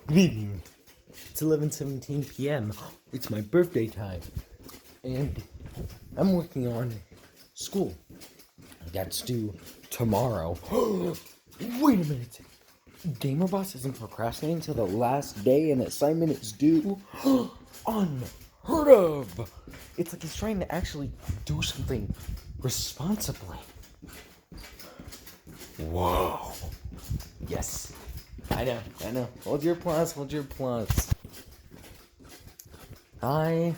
Good evening. It's 11:17 p.m. It's my birthday time. And I'm working on school. That's due tomorrow. Wait a minute. Gamer Boss isn't procrastinating until the last day and assignment is due? Unheard of! It's like he's trying to actually do something responsibly. Whoa. Yes. I know. Hold your applause. I'm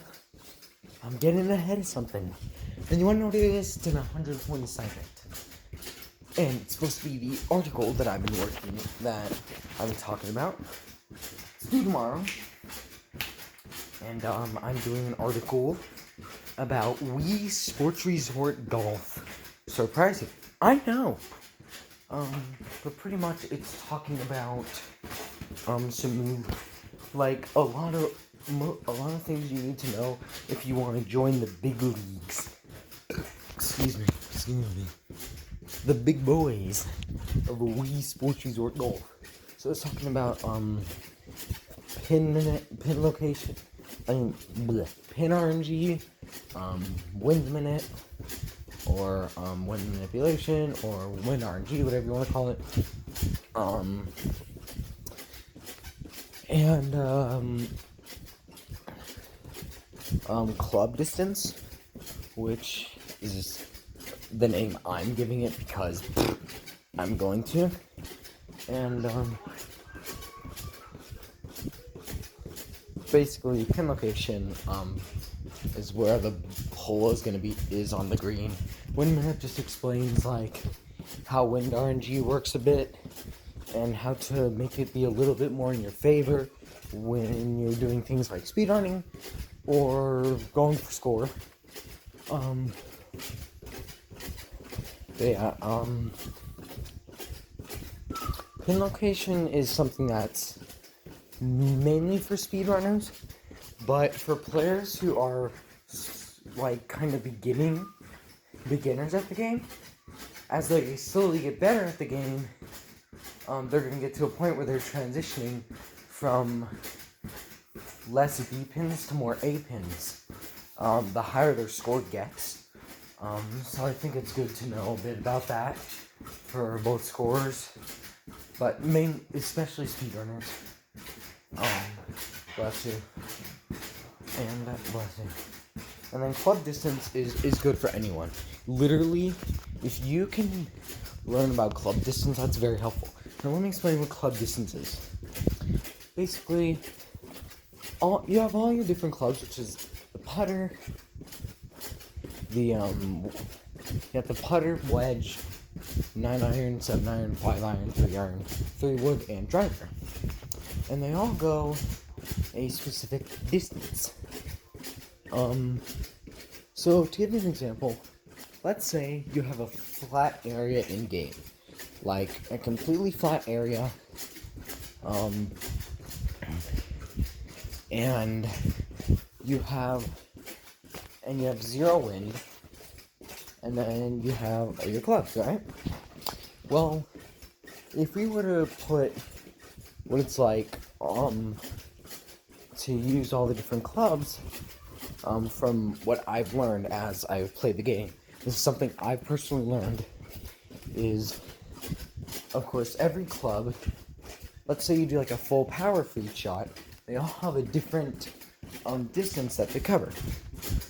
getting ahead of something. And you want to know what it is? It's an 120 assignment. And it's supposed to be the article that I've been talking about. It's due tomorrow. And I'm doing an article about Wii Sports Resort Golf. Surprising. I know. But pretty much it's talking about some like a lot of things you need to know if you want to join the big leagues. Excuse me. The big boys of a Wii Sports Resort Golf. So it's talking about pin location. Pin RNG, wins minute, or win manipulation, or win RNG, whatever you want to call it. Club distance, which is the name I'm giving it because I'm going to. And basically pin location is where the hole is on the green. Wind minute just explains like how wind RNG works a bit and how to make it be a little bit more in your favor when you're doing things like speedrunning or going for score. Pin location is something that's mainly for speedrunners, but for players who are like kind of beginners at the game, as they slowly get better at the game, they're going to get to a point where they're transitioning from less B pins to more A pins, the higher their score gets. So I think it's good to know a bit about that for both scorers, but especially speedrunners. Bless you. And bless you. And then club distance is good for anyone. Literally, if you can learn about club distance, that's very helpful. Now let me explain what club distance is. Basically, you have all your different clubs, which is the putter, you have the putter, wedge, 9-iron, 7-iron, 5-iron, 3-iron, 3-wood, and driver. And they all go a specific distance. So to give you an example, let's say you have a flat area in game, like a completely flat area, and you have 0 wind, and then you have your clubs, right? Well, if we were to put what it's like to use all the different clubs, from what I've learned as I've played the game, this is something I've personally learned, is, of course, every club, let's say you do like a full power for each shot, they all have a different distance that they cover.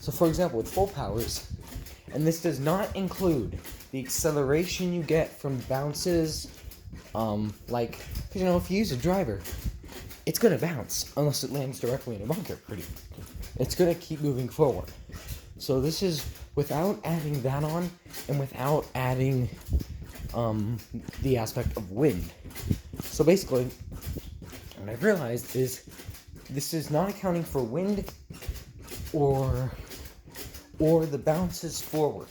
So for example, with full powers, and this does not include the acceleration you get from bounces, like, if you use a driver, it's gonna bounce unless it lands directly in a bunker. It's gonna keep moving forward. So this is without adding that on, and without adding the aspect of wind. So basically, what I've realized is this is not accounting for wind or the bounces forward.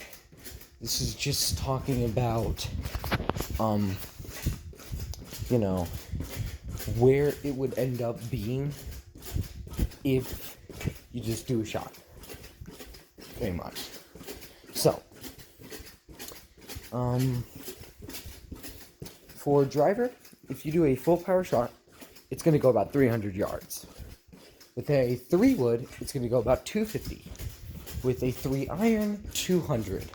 This is just talking about where it would end up being if you just do a shot. Pretty much. So, for driver, if you do a full power shot, it's going to go about 300 yards. With a 3-wood, it's going to go about 250. With a 3-iron, 200.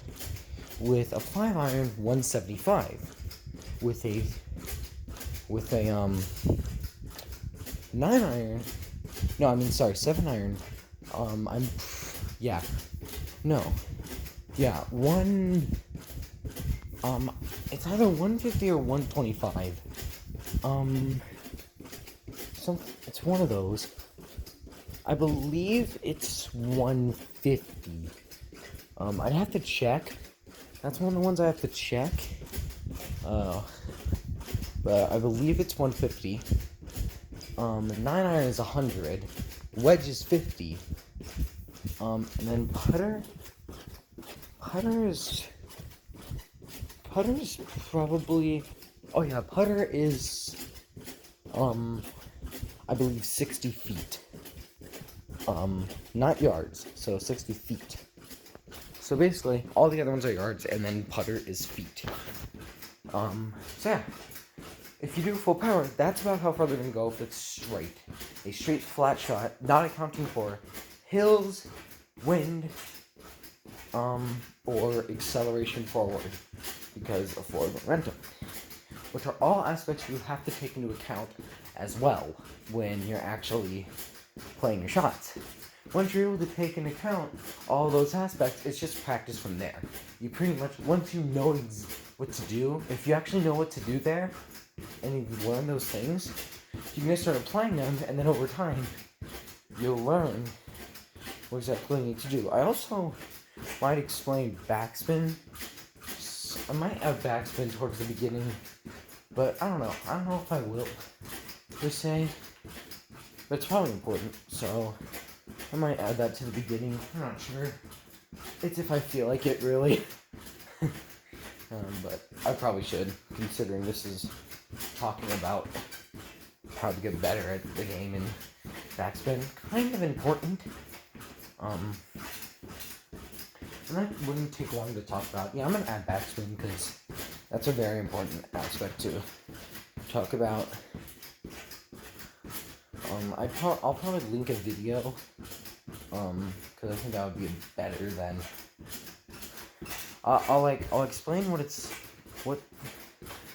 With a 5-iron, 175. With a 9-iron, no, I mean, sorry, 7-iron, it's either 150 or 125, it's one of those. I believe it's 150, I'd have to check, that's one of the ones I have to check, but I believe it's 150, 9-iron is 100, wedge is 50, and then putter's probably, putter is, I believe 60 feet, not yards, so 60 feet. So basically, all the other ones are yards, and then putter is feet. So yeah, if you do full power, that's about how far they're going to go if it's straight. A straight flat shot, not accounting for hills, wind, or acceleration forward because of forward momentum, which are all aspects you have to take into account as well when you're actually playing your shots. Once you're able to take into account all those aspects, it's just practice from there. You pretty much, once you know what to do, if you actually know what to do there, and you learn those things, you can just start applying them, and then over time, you'll learn what exactly you need to do. I also might explain backspin. I might add backspin towards the beginning, but I don't know. I don't know if I will, per se, but it's probably important, so I might add that to the beginning. I'm not sure. It's if I feel like it, really. But I probably should, considering this is talking about how to get better at the game, and backspin, kind of important. And that wouldn't take long to talk about. Yeah, I'm going to add backspin, because that's a very important aspect to talk about. I'll probably link a video, because I think that would be better than, I'll explain see,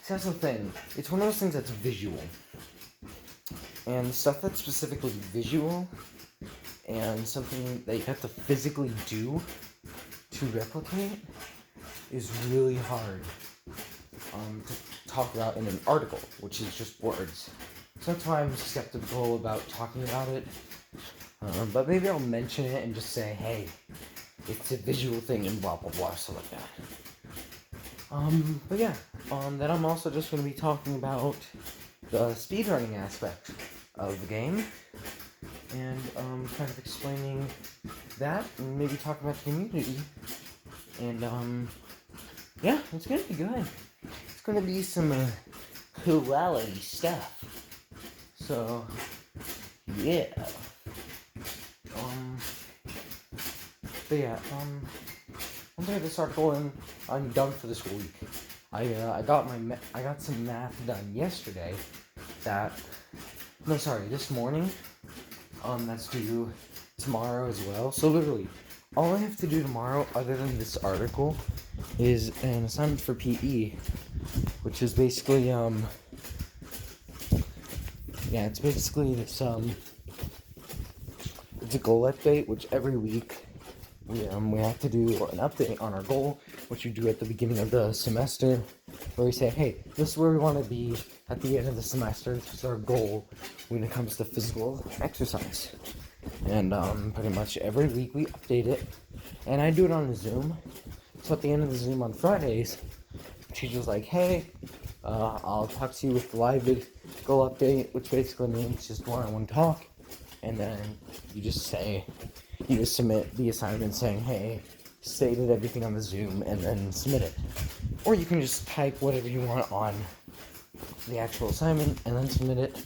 that's the thing, it's one of those things that's visual, and stuff that's specifically visual, and something that you have to physically do to replicate is really hard, to talk about in an article, which is just words. So that's why I'm skeptical about talking about it. But maybe I'll mention it and just say, hey, it's a visual thing and blah, blah, blah, stuff like that. But yeah, then I'm also just going to be talking about the speedrunning aspect of the game. And kind of explaining that, and maybe talking about the community. And yeah, it's going to be good. It's going to be some quality stuff. So, yeah. But yeah, once I get this article in, I'm done for this week. I got some math done yesterday. This morning. That's due tomorrow as well. So literally, all I have to do tomorrow, other than this article, is an assignment for PE, which is basically it's basically this it's a goal update, which every week we have to do an update on our goal, which we do at the beginning of the semester, where we say, hey, this is where we want to be at the end of the semester. This is our goal when it comes to physical exercise. And pretty much every week we update it, and I do it on the Zoom. So at the end of the Zoom on Fridays, the teacher's like, hey, I'll talk to you with the live goal update, which basically means just one-on-one talk, and then you just submit the assignment saying, hey, stated everything on the Zoom, and then submit it. Or you can just type whatever you want on the actual assignment and then submit it.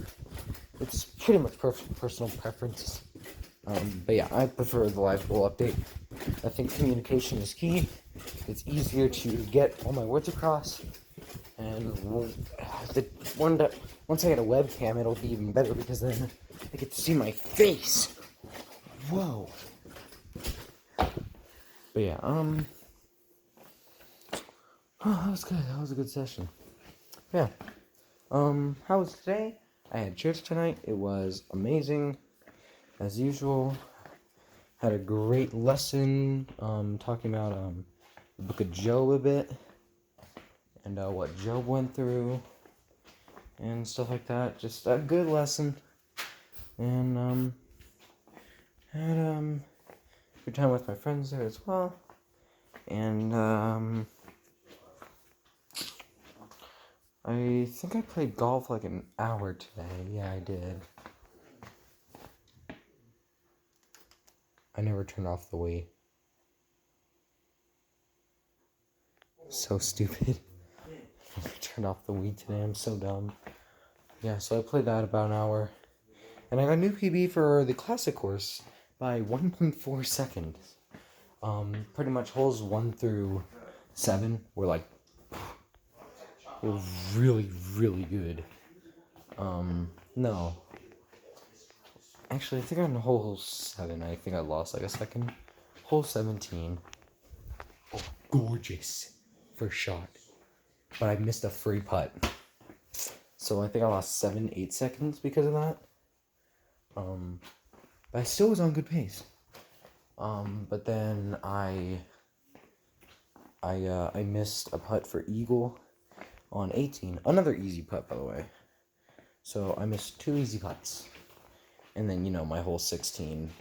It's pretty much personal preference. But yeah, I prefer the live goal update. I think communication is key. It's easier to get all my words across, And once I get a webcam, it'll be even better because then I get to see my face. Whoa. But yeah, oh, that was good. That was a good session. Yeah. How was today? I had church tonight. It was amazing, as usual. Had a great lesson, talking about, the book of Job a bit, and, what Job went through, and stuff like that. Just a good lesson, and, had, good time with my friends there as well, and, I think I played golf like an hour today. Yeah, I did. I never turned off the Wii. So stupid. I turned off the Wii today. I'm so dumb. Yeah, so I played that about an hour. And I got a new PB for the classic course by 1.4 seconds. Pretty much holes 1 through 7 were like really, really good. No. Actually, I think on hole 7, I think I lost like a second. Hole 17. Oh, gorgeous first shot. But I missed a free putt. So I think I lost 7-8 seconds because of that. But I still was on good pace. But then I missed a putt for eagle on 18. Another easy putt, by the way. So I missed 2 easy putts. And then, my hole 16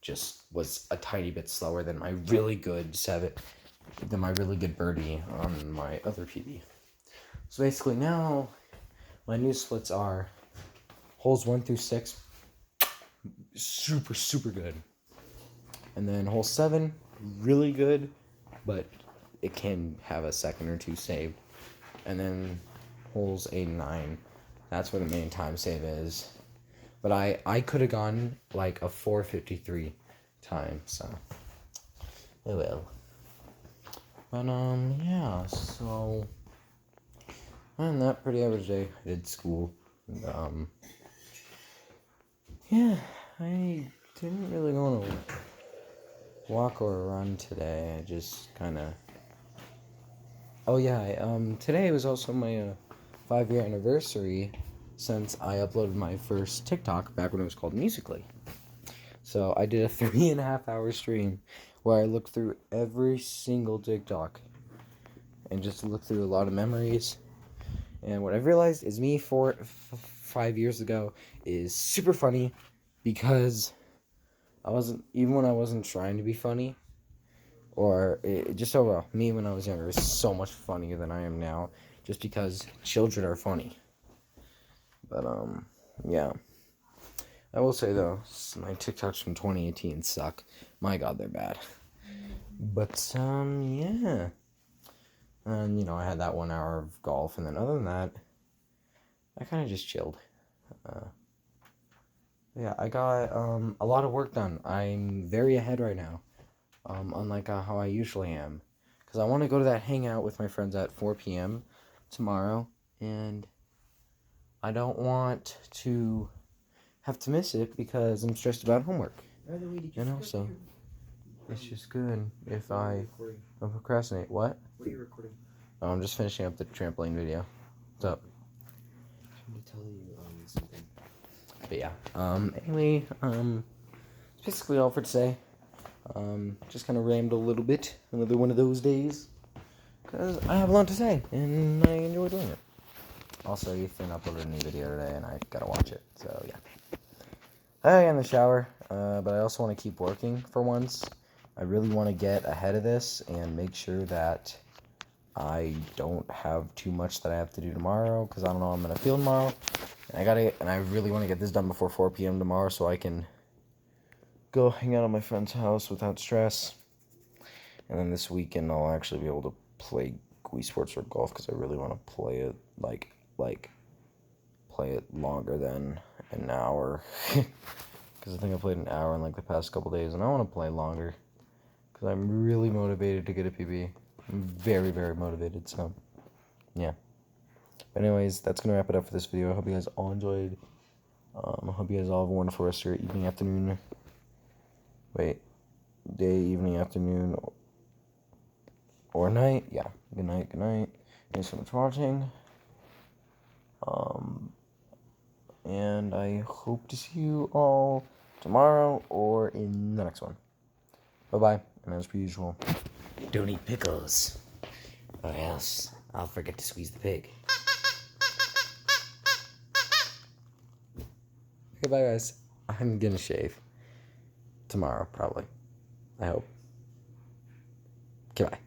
just was a tiny bit slower than my really good birdie on my other PB. So basically now, my new splits are holes 1 through 6, super, super good. And then hole 7, really good, but it can have a second or two saved. And then holes 8 and 9, that's where the main time save is. But I could have gone like a 4:53 time, so oh well. But yeah, so other than that, pretty average day. I did school. And, yeah, I didn't really go on a walk or a run today. I just kind of. Oh yeah, today was also my 5-year anniversary since I uploaded my first TikTok back when it was called Musical.ly. So I did a 3.5 hour stream where I looked through every single TikTok and just looked through a lot of memories. And what I've realized is me 5 years ago is super funny because even when I wasn't trying to be funny, or just overall, me when I was younger was so much funnier than I am now, just because children are funny. But, yeah. I will say, though, my TikToks from 2018 suck. My God, they're bad. But, yeah. And, I had that 1 hour of golf, and then other than that, I kind of just chilled. Yeah, I got, a lot of work done. I'm very ahead right now, unlike how I usually am. Because I want to go to that hangout with my friends at 4 p.m. tomorrow, and I don't want to have to miss it because I'm stressed about homework. So it's just good if I don't procrastinate. What? What are you recording? Oh, I'm just finishing up the trampoline video. What's up? I'm trying to tell you something. But yeah. Anyway, that's basically all for today. Just kind of rambled a little bit. Another one of those days. Because I have a lot to say, and I enjoy doing it. Also, Ethan uploaded a new video today, and I gotta watch it, so yeah. I got in the shower, but I also want to keep working for once. I really want to get ahead of this and make sure that I don't have too much that I have to do tomorrow, because I don't know how I'm gonna feel tomorrow. And I really want to get this done before 4 p.m. tomorrow, so I can go hang out at my friend's house without stress. And then this weekend, I'll actually be able to play Wii Sports or golf, because I really want to play it play it longer than an hour. Because I think I played an hour in like the past couple days, and I want to play longer because I'm really motivated to get a PB. I'm very, very motivated, so yeah. But anyways, that's gonna wrap it up for this video. I hope you guys all enjoyed. I hope you guys all have a wonderful rest of your evening, afternoon. Wait, day, evening, afternoon, or night. Yeah, good night, good night. Thanks so much for watching. And I hope to see you all tomorrow or in the next one. Bye-bye, and as per usual, don't eat pickles, or else I'll forget to squeeze the pig. Okay, bye guys. I'm gonna shave. Tomorrow, probably. I hope. Okay, bye.